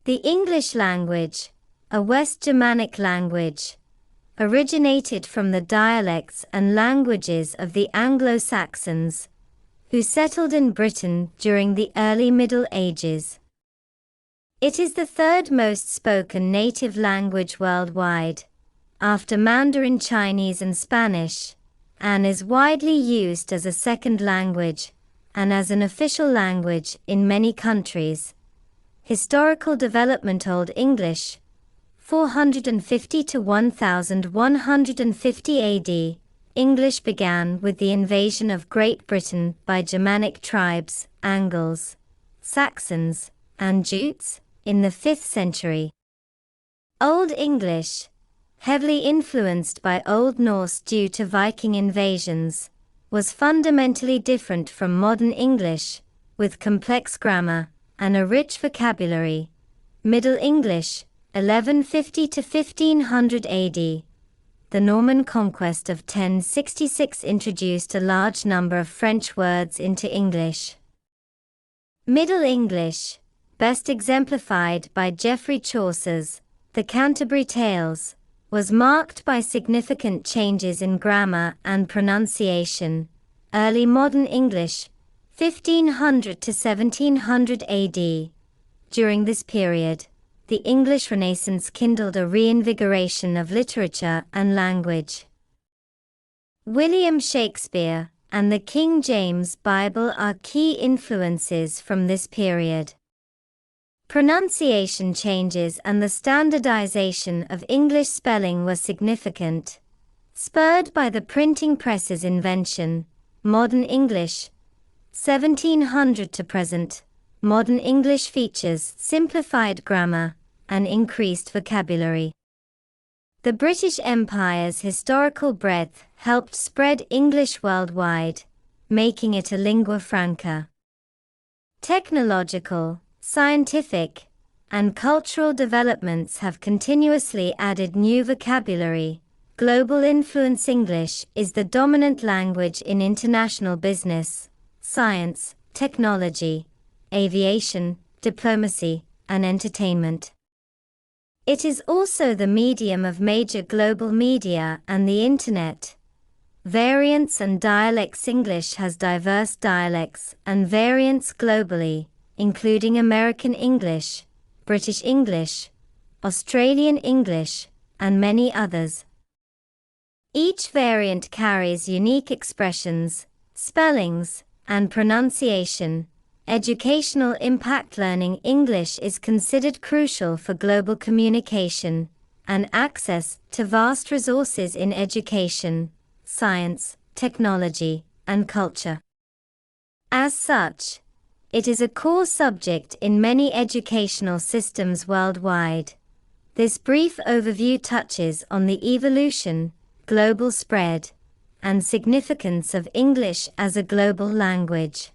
The English language, a West Germanic language, originated from the dialects and languages of the Anglo-Saxons, who settled in Britain during the early Middle Ages. It is the third most spoken native language worldwide, after Mandarin Chinese and Spanish, and is widely used as a second language and as an official language in many countries. Historical development: Old English, 450 to 1150 AD. English began with the invasion of Great Britain by Germanic tribes, Angles, Saxons, and Jutes, in the 5th century. Old English, heavily influenced by Old Norse due to Viking invasions, was fundamentally different from modern English, with complex grammar and a rich vocabulary. Middle English, 1150 to 1500 AD. The Norman conquest of 1066 introduced a large number of French words into English. Middle English, best exemplified by Geoffrey Chaucer's The Canterbury Tales, was marked by significant changes in grammar and pronunciation. Early Modern English, 1500 to 1700 AD. During this period, the English Renaissance kindled a reinvigoration of literature and language. William Shakespeare and the King James Bible are key influences from this period. Pronunciation changes and the standardization of English spelling were significant. Spurred by the printing press's invention, Modern English, 1700 to present, Modern English features simplified grammar and increased vocabulary. The British Empire's historical breadth helped spread English worldwide, making it a lingua franca. Technological, scientific, and cultural developments have continuously added new vocabulary. Global influence: English is the dominant language in international business, science, technology, aviation, diplomacy, and entertainment. It is also the medium of major global media and the Internet. Variants and dialects: English has diverse dialects and variants globally, including American English, British English, Australian English, and many others. Each variant carries unique expressions, spellings, and pronunciation. Educational impact: learning English is considered crucial for global communication and access to vast resources in education, science, technology, and culture. As such, it is a core subject in many educational systems worldwide. This brief overview touches on the evolution, global spread, and significance of English as a global language.